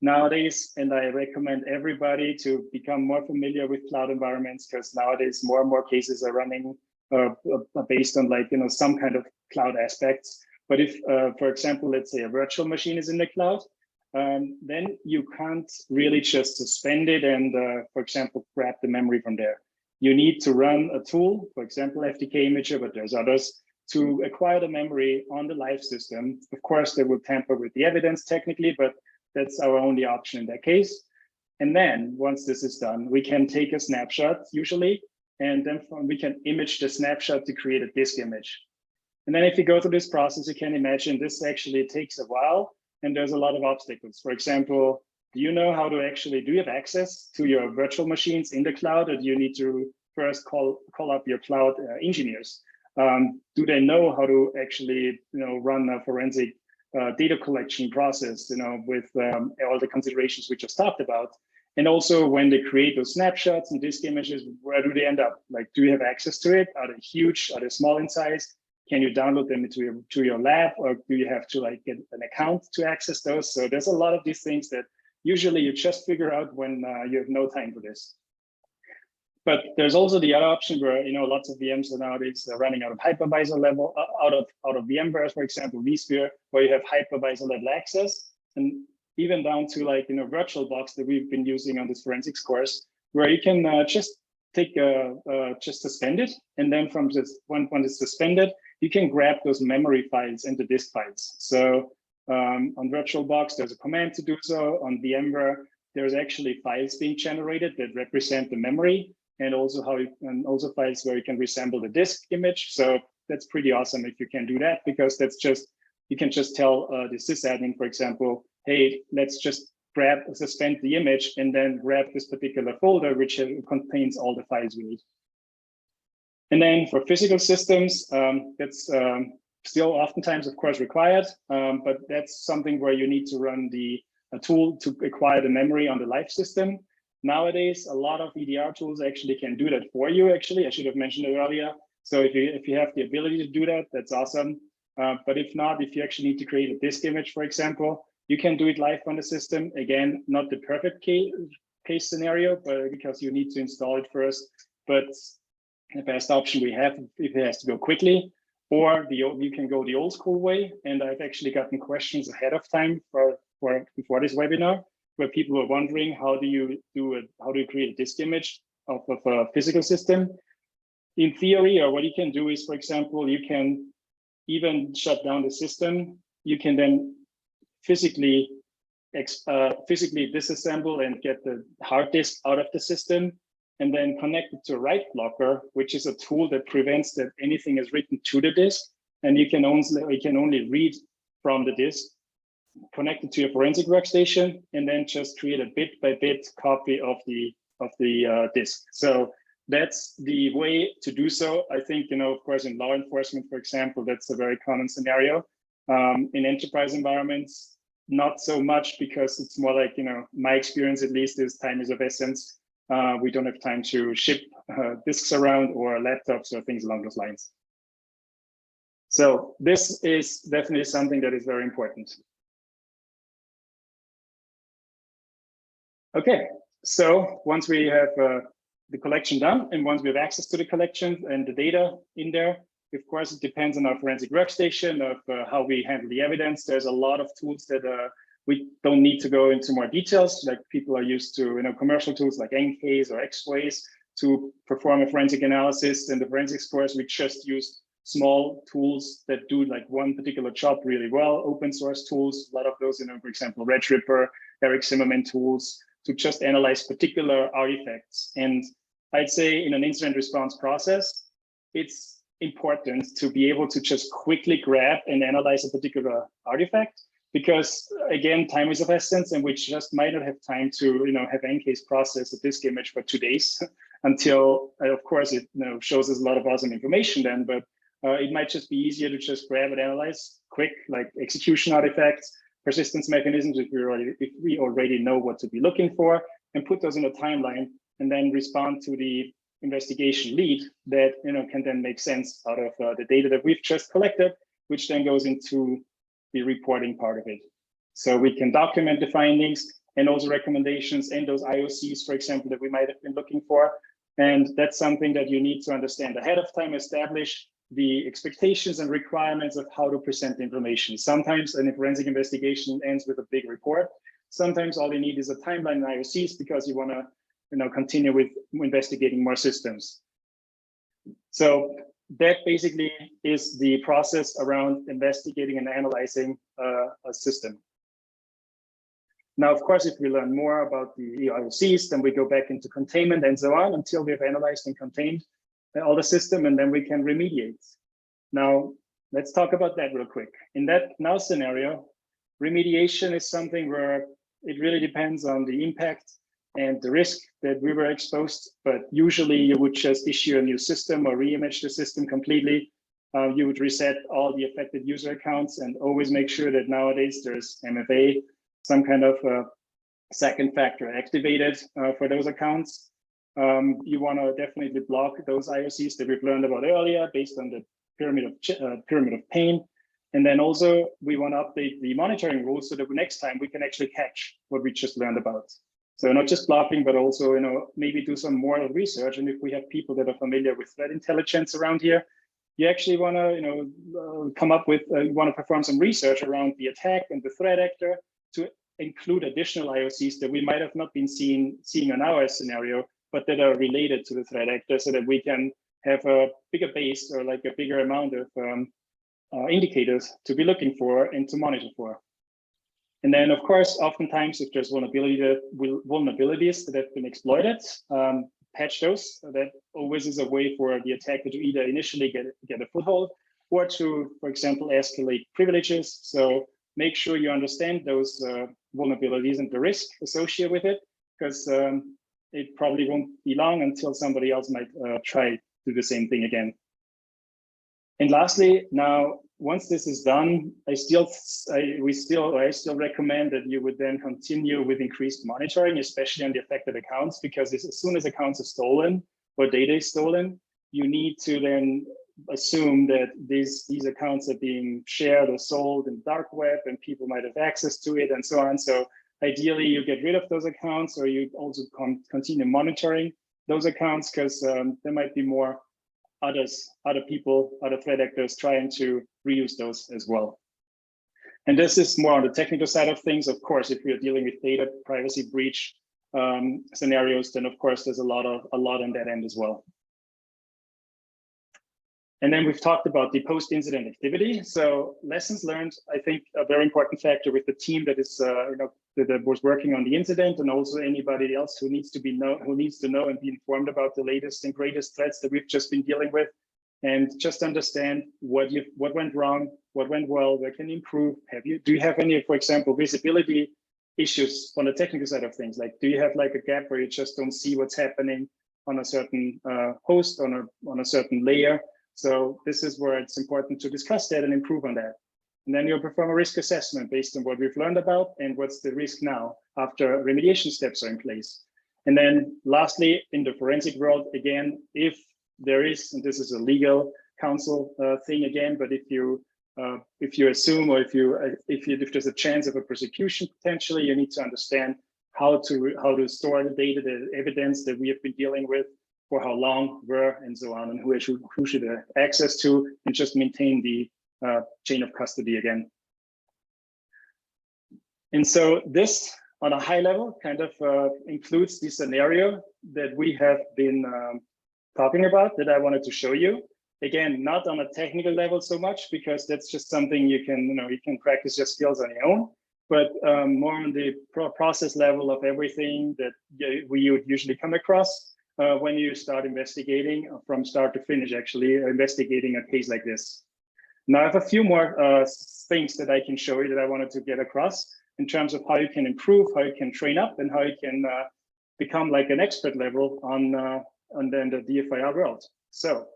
A: nowadays, and I recommend everybody to become more familiar with cloud environments because nowadays more and more cases are running based on like, some kind of cloud aspects. But if, for example, let's say a virtual machine is in the cloud, then you can't really just suspend it and, for example, grab the memory from there. You need to run a tool, for example, FTK Imager, but there's others, to acquire the memory on the live system. Of course, they will tamper with the evidence technically, but that's our only option in that case. And then once this is done, we can take a snapshot usually, and then we can image the snapshot to create a disk image. And then if you go through this process, you can imagine this actually takes a while and there's a lot of obstacles. For example, do you know how to actually, do you have access to your virtual machines in the cloud, or do you need to first call up your cloud engineers? Do they know how to actually run a forensic data collection process, with all the considerations we just talked about? And also when they create those snapshots and disk images, where do they end up? Like, do you have access to it? Are they huge? Are they small in size? Can you download them to your lab, or do you have to like get an account to access those? So there's a lot of these things that usually you just figure out when you have no time for this. But there's also the other option where lots of VMs are nowadays running out of hypervisor level, out of VMware, for example, vSphere, where you have hypervisor level access, and even down to like VirtualBox that we've been using on this forensics course, where you can just take just suspend it, and then from this when it's suspended, you can grab those memory files into disk files. So on VirtualBox, there's a command to do so. On VMware, there's actually files being generated that represent the memory, and also also files where you can reassemble the disk image. So that's pretty awesome if you can do that, because that's just, you can just tell the sysadmin, for example, hey, let's just suspend the image and then grab this particular folder, which contains all the files we need. And then for physical systems, that's still oftentimes, of course, required, but that's something where you need to run a tool to acquire the memory on the live system. Nowadays, a lot of EDR tools actually can do that for you, actually. I should have mentioned it earlier. So if you have the ability to do that, that's awesome. But if not, if you actually need to create a disk image, for example, you can do it live on the system. Again, not the perfect case scenario, but because you need to install it first. But the best option we have, if it has to go quickly, or you can go the old school way. And I've actually gotten questions ahead of time before this webinar, where people were wondering, how do you create a disk image of a physical system? In theory, or what you can do is, for example, you can even shut down the system. You can then physically physically disassemble and get the hard disk out of the system, and then connect it to a write blocker, which is a tool that prevents that anything is written to the disk, and you can only read from the disk. Connect it to your forensic workstation, and then just create a bit by bit copy of the disk. So that's the way to do so. I think, of course, in law enforcement, for example, that's a very common scenario. In enterprise environments, not so much, because it's more like, my experience at least is time is of essence. We don't have time to ship disks around or laptops or things along those lines. So this is definitely something that is very important. Okay, so once we have the collection done, and once we have access to the collection and the data in there, of course, it depends on our forensic workstation of how we handle the evidence. There's a lot of tools that we don't need to go into more details, like people are used to, commercial tools like NCase or Xways to perform a forensic analysis. In the forensics course, we just use small tools that do like one particular job really well, open source tools, a lot of those, for example, Redripper, Eric Zimmerman tools, to just analyze particular artifacts. And I'd say in an incident response process, it's important to be able to just quickly grab and analyze a particular artifact, because again, time is of essence, and we just might not have time to have NCase process a disk image for 2 days until, of course, it shows us a lot of awesome information then, but it might just be easier to just grab and analyze quick, like execution artifacts, persistence mechanisms, if we already know what to be looking for, and put those in a timeline, and then respond to the investigation lead that can then make sense out of the data that we've just collected, which then goes into the reporting part of it. So we can document the findings and also recommendations and those IOCs, for example, that we might have been looking for. And that's something that you need to understand ahead of time, establish the expectations and requirements of how to present the information. Sometimes a forensic investigation ends with a big report. Sometimes all you need is a timeline in IOCs because you want to continue with investigating more systems. So that basically is the process around investigating and analyzing a system. Now, of course, if we learn more about the IOCs, then we go back into containment and so on until we have analyzed and contained all the system, and then we can remediate. Now, let's talk about that real quick. In that now scenario, remediation is something where it really depends on the impact and the risk that we were exposed, but usually you would just issue a new system or re-image the system completely. You would reset all the affected user accounts and always make sure that nowadays there's MFA, some kind of second factor activated for those accounts. You want to definitely block those IOCs that we've learned about earlier based on the pyramid of pain. And then also we want to update the monitoring rules so that next time we can actually catch what we just learned about. So not just blocking, but also maybe do some more research. And if we have people that are familiar with threat intelligence around here, you actually want to come up with you want to perform some research around the attack and the threat actor to include additional IOCs that we might have not been seeing in our scenario, but that are related to the threat actor, so that we can have a bigger base or like a bigger amount of indicators to be looking for and to monitor for. And then, of course, oftentimes, if there's vulnerabilities that have been exploited, patch those. So that always is a way for the attacker to either initially get a foothold or to, for example, escalate privileges. So make sure you understand those vulnerabilities and the risk associated with it, because it probably won't be long until somebody else might try to do the same thing again. And lastly, now, once this is done, I still recommend that you would then continue with increased monitoring, especially on the affected accounts, because as soon as accounts are stolen or data is stolen, you need to then assume that these accounts are being shared or sold in the dark web and people might have access to it and so on. So ideally, you get rid of those accounts, or you also continue monitoring those accounts, because there might be more other people, other threat actors trying to reuse those as well. And this is more on the technical side of things. Of course, if we are dealing with data privacy breach scenarios, then of course there's a lot on that end as well. And then we've talked about the post-incident activity. So lessons learned, I think, a very important factor with the team that is that was working on the incident, and also anybody else who needs to know and be informed about the latest and greatest threats that we've just been dealing with, and just understand what went wrong, what went well, where can you improve. Do you have any, for example, visibility issues on the technical side of things? Like, do you have like a gap where you just don't see what's happening on a certain host, on a certain layer? So this is where it's important to discuss that and improve on that. And then you'll perform a risk assessment based on what we've learned about and what's the risk now after remediation steps are in place. And then lastly, in the forensic world, again, if there is, and this is a legal counsel thing again, but if you assume, or if there's a chance of a prosecution potentially, you need to understand how to store the data, the evidence that we have been dealing with, for how long, where, and so on, and who should have access to, and just maintain the chain of custody again. And so this, on a high level, kind of includes the scenario that we have been talking about, that I wanted to show you. Again, not on a technical level so much, because that's just something you can practice your skills on your own, but more on the process level of everything that we would usually come across when you start investigating from start to finish, actually investigating a case like this. Now I have a few more things that I can show you that I wanted to get across in terms of how you can improve, how you can train up, and how you can become like an expert level on the DFIR world. So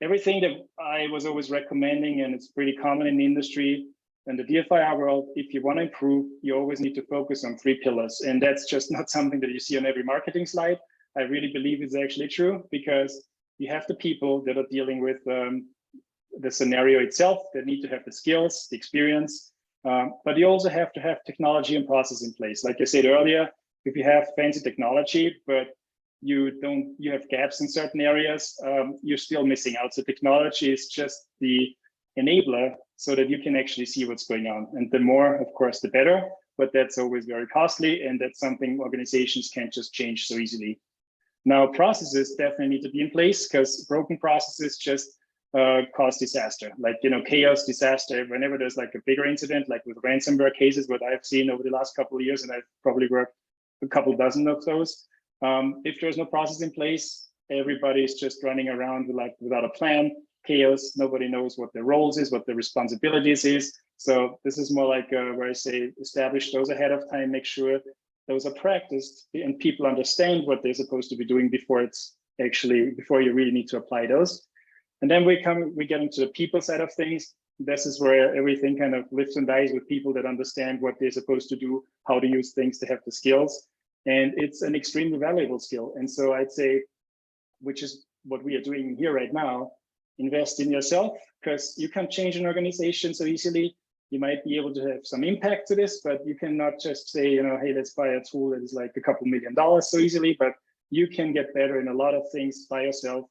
A: everything that I was always recommending, and it's pretty common in the industry and the DFIR world, if you want to improve, you always need to focus on 3 pillars. And that's just not something that you see on every marketing slide. I really believe it's actually true, because you have the people that are dealing with the scenario itself, that need to have the skills, the experience, but you also have to have technology and process in place. Like I said earlier, if you have fancy technology, but you have gaps in certain areas, you're still missing out. So technology is just the enabler so that you can actually see what's going on. And the more, of course, the better, but that's always very costly, and that's something organizations can't just change so easily. Now, processes definitely need to be in place, because broken processes just cause disaster, like, chaos, disaster. Whenever there's like a bigger incident, like with ransomware cases, what I've seen over the last couple of years, and I've probably worked a couple dozen of those. If there's no process in place, everybody's just running around without a plan, chaos. Nobody knows what their roles is, what their responsibilities is. So this is more like where I say establish those ahead of time, make sure those are practiced and people understand what they're supposed to be doing before you really need to apply those. And then we get into the people side of things. This is where everything kind of lives and dies with people that understand what they're supposed to do, how to use things, to have the skills. And it's an extremely valuable skill. And so I'd say, which is what we are doing here right now, invest in yourself, because you can't change an organization so easily. You might be able to have some impact to this, but you cannot just say, hey, let's buy a tool that is like a couple $1 million so easily. But you can get better in a lot of things by yourself,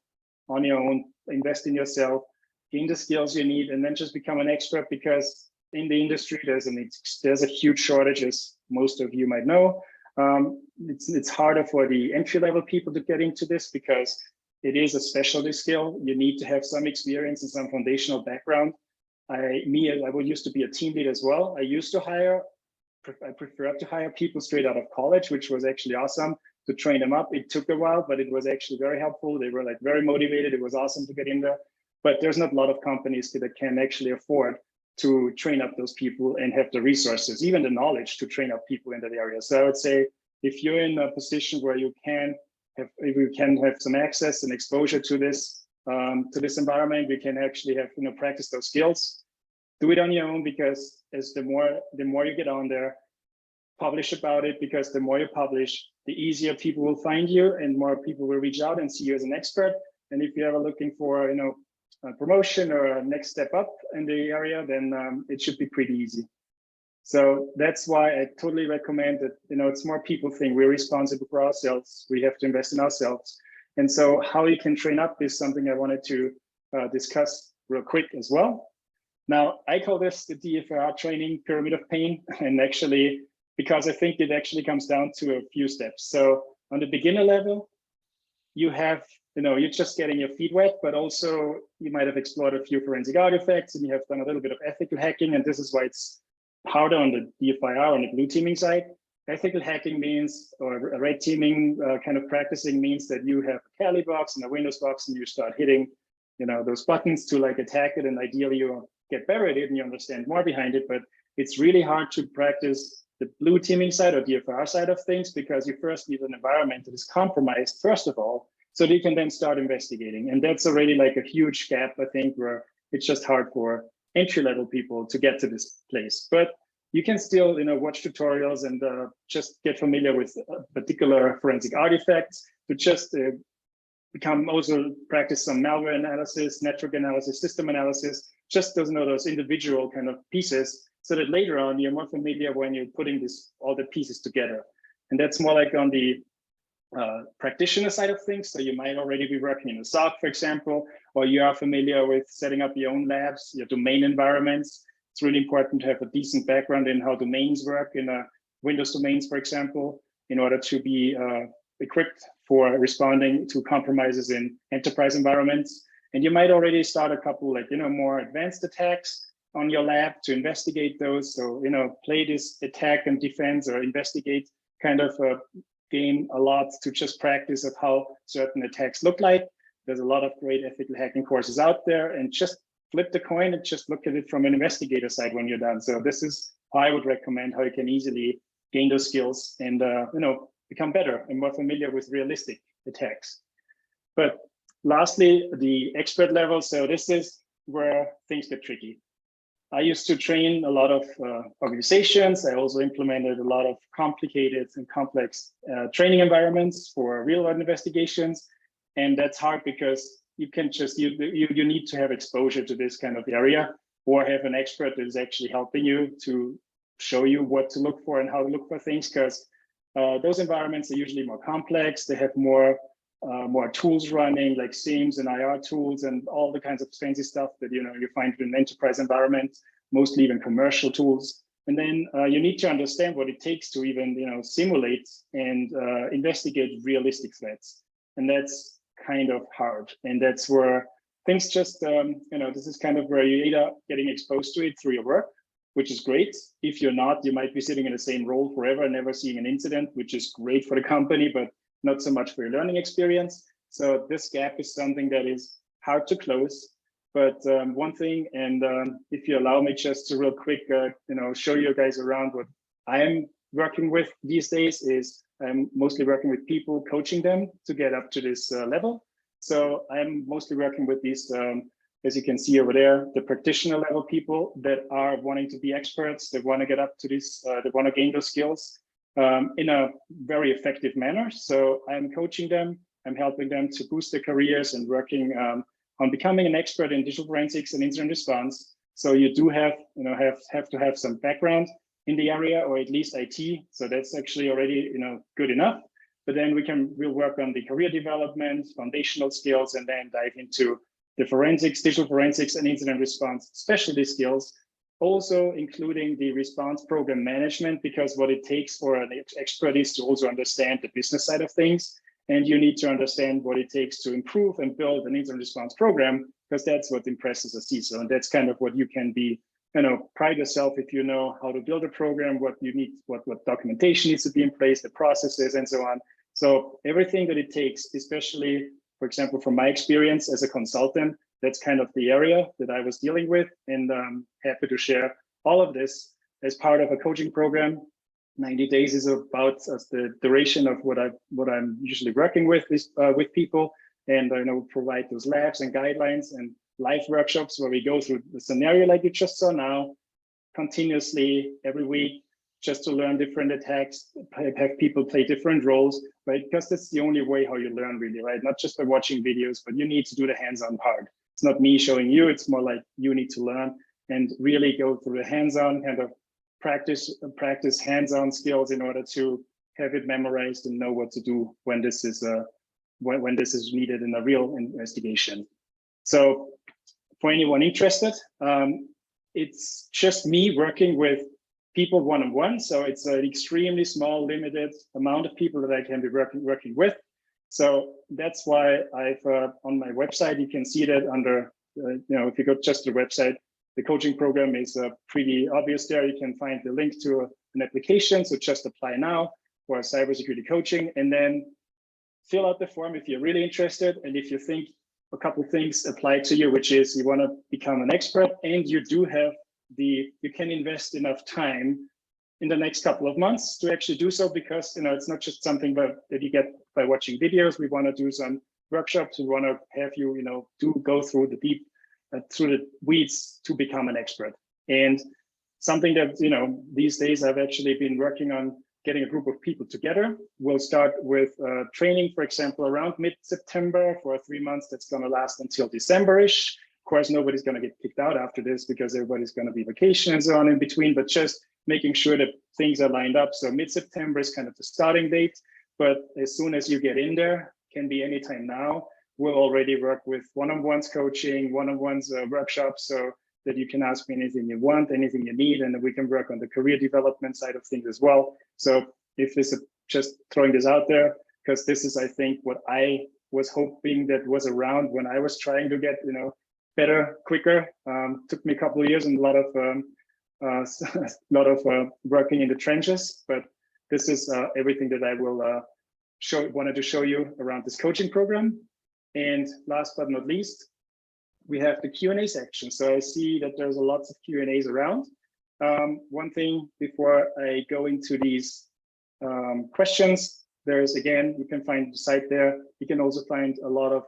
A: on your own. Invest in yourself, gain the skills you need, and then just become an expert, because in the industry, there's a huge shortage, as most of you might know. It's harder for the entry-level people to get into this, because it is a specialty skill. You need to have some experience and some foundational background. I used to be a team lead as well. I prefer to hire people straight out of college, which was actually awesome to train them up. It took a while, but it was actually very helpful. They were like very motivated. It was awesome to get in there. But there's not a lot of companies that can actually afford to train up those people and have the resources, even the knowledge to train up people in that area. So I would say, if you're in a position where you can have some access and exposure to this environment, we can actually have practice those skills. Do it on your own, because as the more you get on there, publish about it, because the more you publish, the easier people will find you, and more people will reach out and see you as an expert. And if you're ever looking for a promotion or a next step up in the area, then it should be pretty easy. So that's why I totally recommend that, it's more people thing. We're responsible for ourselves. We have to invest in ourselves. And so how you can train up is something I wanted to discuss real quick as well. Now, I call this the DFIR training pyramid of pain, and actually, because I think it actually comes down to a few steps. So on the beginner level, you have, you're just getting your feet wet, but also you might have explored a few forensic artifacts, and you have done a little bit of ethical hacking. And this is why it's harder on the DFIR, on the blue teaming side. Ethical hacking means, or red teaming kind of practicing means that you have a Kali box and a Windows box, and you start hitting, those buttons to like attack it, and ideally you get better at it and you understand more behind it. But it's really hard to practice the blue teaming side or DFIR side of things, because you first need an environment that is compromised, first of all, so that you can then start investigating. And that's already like a huge gap, I think, where it's just hard for entry-level people to get to this place. But you can still, watch tutorials and just get familiar with particular forensic artifacts to just practice some malware analysis, network analysis, system analysis, just those individual kind of pieces, so that later on you're more familiar when you're putting all the pieces together. And that's more like on the practitioner side of things. So you might already be working in a SOC, for example, or you are familiar with setting up your own labs, your domain environments. It's really important to have a decent background in how domains work in Windows domains, for example, in order to be equipped for responding to compromises in enterprise environments. And you might already start a couple more advanced attacks on your lab to investigate those. So, play this attack and defense or investigate kind of game a lot to just practice of how certain attacks look like. There's a lot of great ethical hacking courses out there, and just flip the coin and just look at it from an investigator side when you're done. So this is how I would recommend how you can easily gain those skills and become better and more familiar with realistic attacks. But lastly, the expert level. So this is where things get tricky. I used to train a lot of organizations. I also implemented a lot of complicated and complex training environments for real-world investigations. And that's hard because you can just, you need to have exposure to this kind of area, or have an expert that is actually helping you to show you what to look for and how to look for things, because those environments are usually more complex. They have more tools running, like SIEMs and IR tools and all the kinds of fancy stuff that you find in enterprise environments, mostly even commercial tools. And then you need to understand what it takes to even simulate and investigate realistic threats. And that's kind of hard. And that's where things just this is kind of where you're either getting exposed to it through your work, which is great. If you're not, you might be sitting in the same role forever, never seeing an incident, which is great for the company, but not so much for your learning experience. So this gap is something that is hard to close. But one thing, and if you allow me just to real quick, show you guys around what I'm working with these days, is I'm mostly working with people, coaching them to get up to this level. So I'm mostly working with these, as you can see over there, the practitioner level people that are wanting to be experts, that want to get up to this, that want to gain those skills in a very effective manner. So I'm coaching them, I'm helping them to boost their careers and working on becoming an expert in digital forensics and incident response. So you do have to have some background in the area, or at least IT. So that's actually already good enough. But then we'll work on the career development, foundational skills, and then dive into the forensics, digital forensics, and incident response specialty skills, also including the response program management, because what it takes for an expert is to also understand the business side of things. And you need to understand what it takes to improve and build an incident response program, because that's what impresses a CISO. And that's kind of what you can be, pride yourself if you know how to build a program, what you need, what documentation needs to be in place, the processes, and so on. So everything that it takes, especially, for example, from my experience as a consultant, that's kind of the area that I was dealing with. And I'm happy to share all of this as part of a coaching program. 90 days is about the duration of what I'm usually working with people. And I provide those labs and guidelines and live workshops where we go through the scenario like you just saw now, continuously every week, just to learn different attacks, have people play different roles, right? Because that's the only way how you learn, really, right? Not just by watching videos, but you need to do the hands-on part. It's not me showing you, it's more like you need to learn and really go through the hands-on kind of practice hands-on skills in order to have it memorized and know what to do when this is when this is needed in a real investigation. So for anyone interested, it's just me working with people one-on-one. So it's an extremely small, limited amount of people that I can be working with. So that's why I've on my website, you can see that under, if you go just to the website, The coaching program is pretty obvious there. You can find the link to an application, so just apply now for cybersecurity coaching, and then fill out the form if you're really interested, and if you think a couple of things apply to you, which is you want to become an expert, and you do have you can invest enough time in the next couple of months to actually do so, because it's not just something that you get by watching videos. We want to do some workshops. We want to have you go through the deep through the weeds to become an expert. And something that these days I've actually been working on, getting a group of people together. We'll start with training, for example, around mid-September for 3 months. That's going to last until December-ish. Of course, nobody's going to get kicked out after this because everybody's going to be vacation and so on in between, but just making sure that things are lined up. So mid-September is kind of the starting date, but as soon as you get in there, can be anytime now, we'll already work with one-on-ones coaching, one-on-ones workshops, so that you can ask me anything you want, anything you need, and then we can work on the career development side of things as well. So if this is just throwing this out there, because this is, I think, what I was hoping that was around when I was trying to get, better, quicker. Took me a couple of years and a lot of working in the trenches, but this is everything that I will wanted to show you around this coaching program. And last but not least, we have the Q&A section. So I see that there's lots of Q&As around. One thing before I go into these questions, there's, again, you can find the site there. You can also find a lot of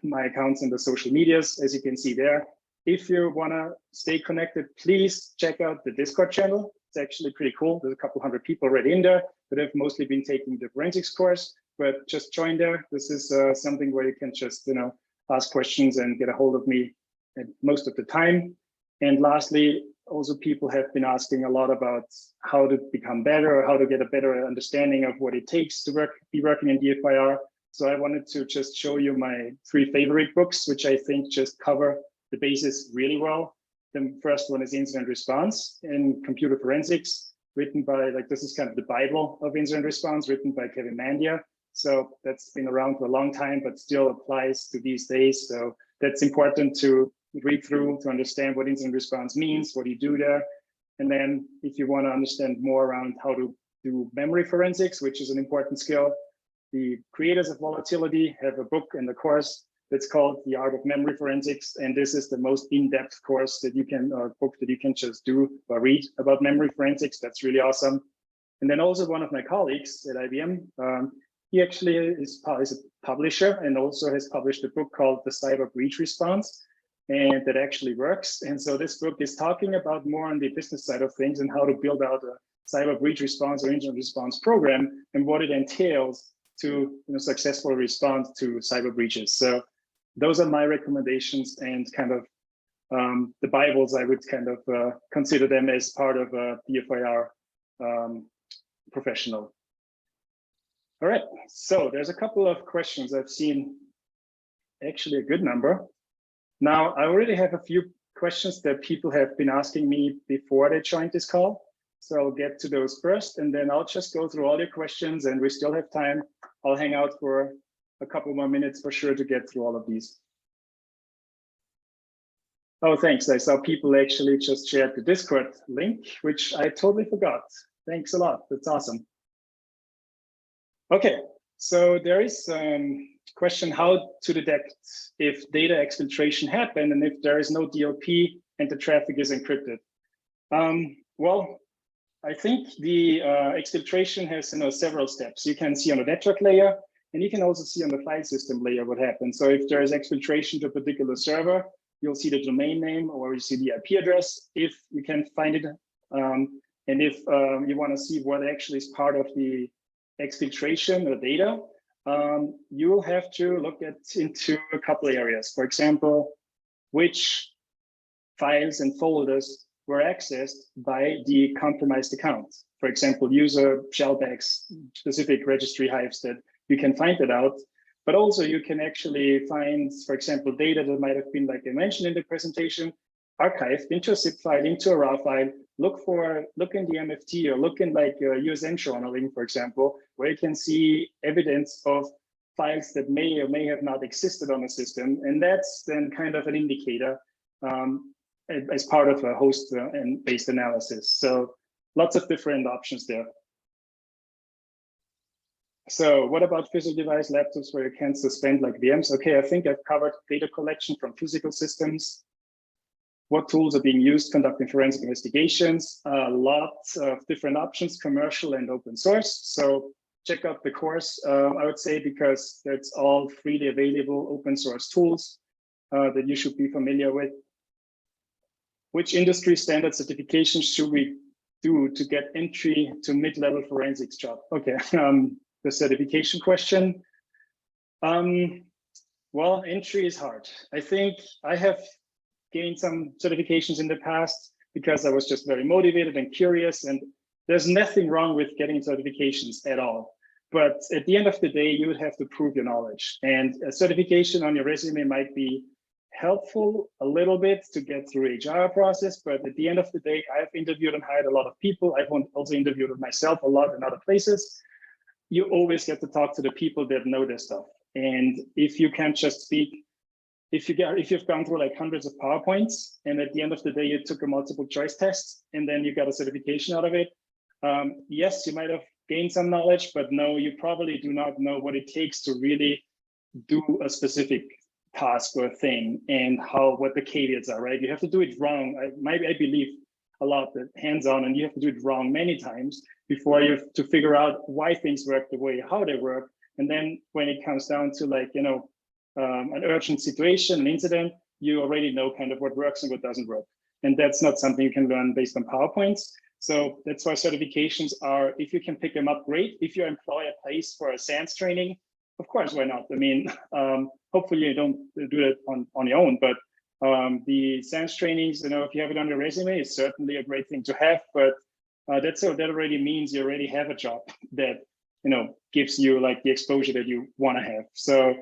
A: my accounts in the social medias, as you can see there. If you want to stay connected, please check out the Discord channel. It's actually pretty cool. There's a couple hundred people already in there that have mostly been taking the forensics course, but just join there. This is something where you can just, ask questions and get a hold of me at most of the time. And lastly, also people have been asking a lot about how to become better, or how to get a better understanding of what it takes to be working in DFIR. So I wanted to just show you my 3 favorite books, which I think just cover the basis really well. The first one is Incident Response in Computer Forensics, written by, this is kind of the Bible of incident response, written by Kevin Mandia. So that's been around for a long time, but still applies to these days. So that's important to read through to understand what incident response means, what you do there. And then if you want to understand more around how to do memory forensics, which is an important skill, the creators of Volatility have a book in the course that's called The Art of Memory Forensics. And this is the most in-depth course that you can, or book that you can just do or read about memory forensics. That's really awesome. And then also one of my colleagues at IBM, he actually is a publisher and also has published a book called The Cyber Breach Response, and that actually works. And so this book is talking about more on the business side of things and how to build out a cyber breach response or incident response program and what it entails to successfully respond to cyber breaches. So those are my recommendations, and kind of the Bibles. I would kind of consider them as part of a DFIR professional. All right, so there's a couple of questions. I've seen actually a good number. Now, I already have a few questions that people have been asking me before they joined this call. So I'll get to those first, and then I'll just go through all your questions, and we still have time. I'll hang out for a couple more minutes for sure to get through all of these. Oh, thanks. I saw people actually just shared the Discord link, which I totally forgot. Thanks a lot. That's awesome. Okay, so there is a question how to detect if data exfiltration happened and if there is no DLP and the traffic is encrypted. Well, I think the exfiltration has several steps. You can see on the network layer, and you can also see on the file system layer what happens. So if there is exfiltration to a particular server, you'll see the domain name or you see the IP address if you can find it. And if you want to see what actually is part of the exfiltration or data, you will have to look into a couple of areas. For example, which files and folders were accessed by the compromised account. For example, user shellbacks, specific registry hives that you can find it out. But also you can actually find, for example, data that might have been, like I mentioned in the presentation, archived into a zip file, into a RAW file. Look in the MFT or look in like USN journaling, for example, where you can see evidence of files that may or may have not existed on the system. And that's then kind of an indicator as part of a host and based analysis. So lots of different options there. So what about physical device laptops where you can't suspend like VMs? Okay, I think I've covered data collection from physical systems. What tools are being used conducting forensic investigations? Lots of different options, commercial and open source. So check out the course, I would say, because that's all freely available open source tools that you should be familiar with. Which industry standard certifications should we do to get entry to mid-level forensics job? Okay, the certification question. Well, entry is hard. I think I have gained some certifications in the past because I was just very motivated and curious, and there's nothing wrong with getting certifications at all. But at the end of the day, you would have to prove your knowledge, and a certification on your resume might be helpful a little bit to get through HR process. But at the end of the day, I've interviewed and hired a lot of people. I've also interviewed myself a lot in other places. You always get to talk to the people that know their stuff. And if you can't just speak, if you've gone through like hundreds of PowerPoints and at the end of the day, you took a multiple choice test and then you got a certification out of it. Yes, you might have gained some knowledge, but no, you probably do not know what it takes to really do a specific task or thing and what the caveats are, right? You have to do it wrong. I believe a lot that hands-on, and you have to do it wrong many times before you have to figure out why things work the way, how they work. And then when it comes down to like, you know, an urgent situation, an incident, you already know kind of what works and what doesn't work. And that's not something you can learn based on PowerPoints. So that's why certifications are, if you can pick them up, great. If your employer pays for a SANS training, of course, why not? I mean, hopefully you don't do it on your own, but the SANS trainings, you know, if you have it on your resume, it's certainly a great thing to have, but that already means you already have a job that, you know, gives you like the exposure that you want to have. So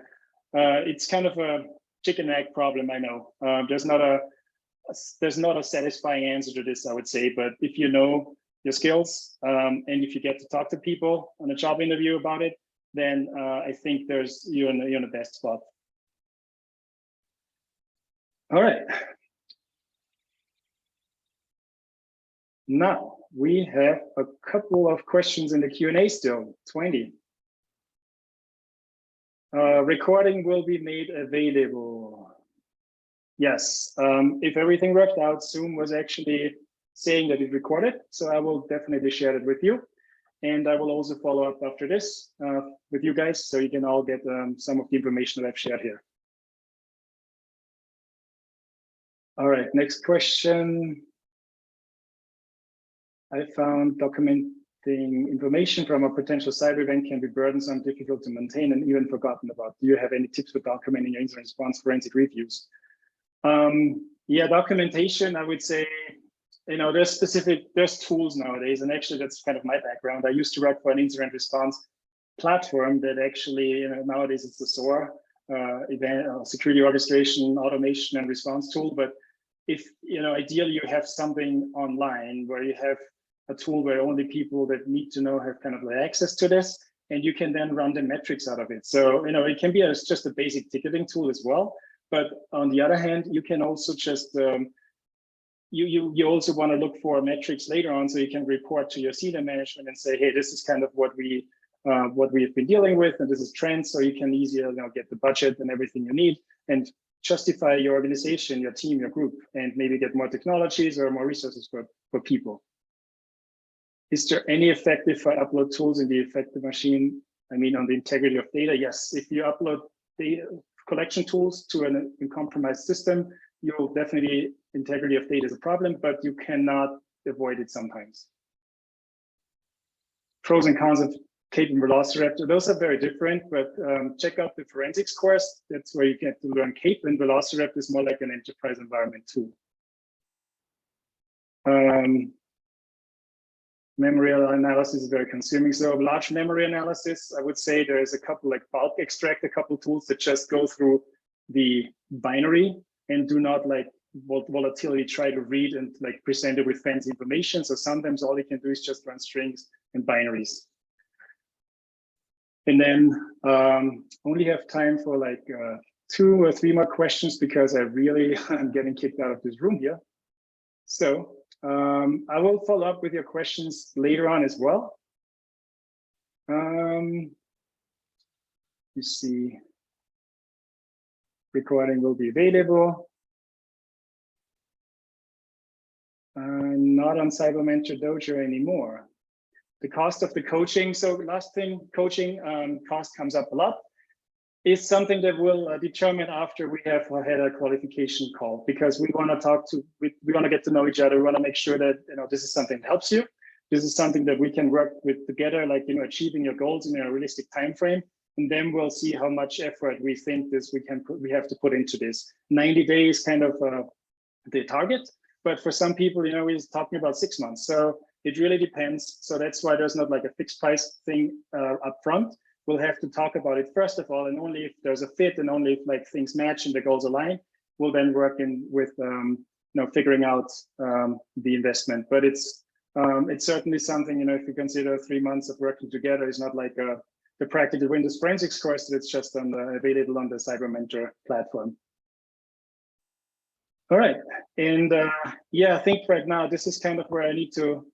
A: it's kind of a chicken and egg problem, I know. There's not a satisfying answer to this, I would say, but if you know your skills and if you get to talk to people on a job interview about it, then I think you're in the best spot. All right. Now we have a couple of questions in the Q&A still, 20. Recording will be made available. Yes, if everything worked out, Zoom was actually saying that it recorded, so I will definitely share it with you. And I will also follow up after this with you guys, so you can all get some of the information that I've shared here. All right, next question. I found documenting information from a potential cyber event can be burdensome, difficult to maintain, and even forgotten about. Do you have any tips for documenting your incident response forensic reviews? Yeah, documentation, I would say, you know, there's tools nowadays, and actually that's kind of my background. I used to work for an incident response platform that actually, you know, nowadays it's the SOAR, event security orchestration, automation, and response tool. But if, you know, ideally you have something online where you have a tool where only people that need to know have kind of like access to this, and you can then run the metrics out of it. So, you know, it can be just a basic ticketing tool as well. But on the other hand, you can also just you also want to look for metrics later on, so you can report to your senior management and say, hey, this is kind of what we have been dealing with, and this is trends, so you can easier, you know, get the budget and everything you need and justify your organization, your team, your group, and maybe get more technologies or more resources for people. Is there any effect if I upload tools in the affected machine? I mean, on the integrity of data? Yes, if you upload data collection tools to an uncompromised system, you'll definitely, integrity of data is a problem, but you cannot avoid it sometimes. Pros and cons of CAPE and Velociraptor, those are very different, but check out the forensics course. That's where you get to learn CAPE, and Velociraptor is more like an enterprise environment tool. Memory analysis is very consuming. So large memory analysis, I would say there is a couple like bulk extract, a couple tools that just go through the binary and do not like volatility try to read and like present it with fancy information. So sometimes all you can do is just run strings and binaries. And then only have time for like 2 or 3 more questions because I really am getting kicked out of this room here. So I will follow up with your questions later on as well. You see, recording will be available. Not on Cybermentor Dojo anymore. The cost of the coaching. So last thing, coaching cost comes up a lot. Is something that we'll determine after we have had a qualification call, because we want to talk to, we want to get to know each other. We want to make sure that, you know, this is something that helps you. This is something that we can work with together, like, you know, achieving your goals in a realistic time frame. And then we'll see how much effort we think we have to put into this. 90 days kind of the target, but for some people, you know, we're talking about 6 months. So it really depends. So that's why there's not like a fixed price thing up front. We'll have to talk about it first of all, and only if there's a fit, and only if like things match and the goals align, we'll then work in with you know, figuring out the investment. But it's certainly something, you know, if you consider 3 months of working together, is not like the practical Windows forensics course that's just on available on the Cybermentor platform. All right, and yeah, I think right now this is kind of where I need to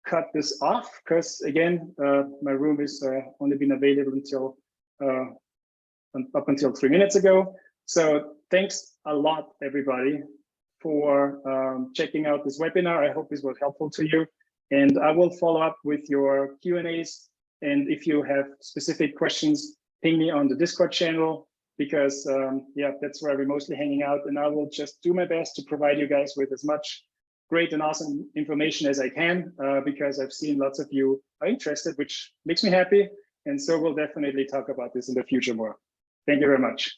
A: cut this off, because again, my room is only been available until up until 3 minutes ago. So thanks a lot, everybody, for checking out this webinar. I hope this was helpful to you, and I will follow up with your Q&As. And if you have specific questions, ping me on the Discord channel, because yeah, that's where we're mostly hanging out. And I will just do my best to provide you guys with as much great and awesome information as I can, because I've seen lots of you are interested, which makes me happy. And so we'll definitely talk about this in the future more. Thank you very much.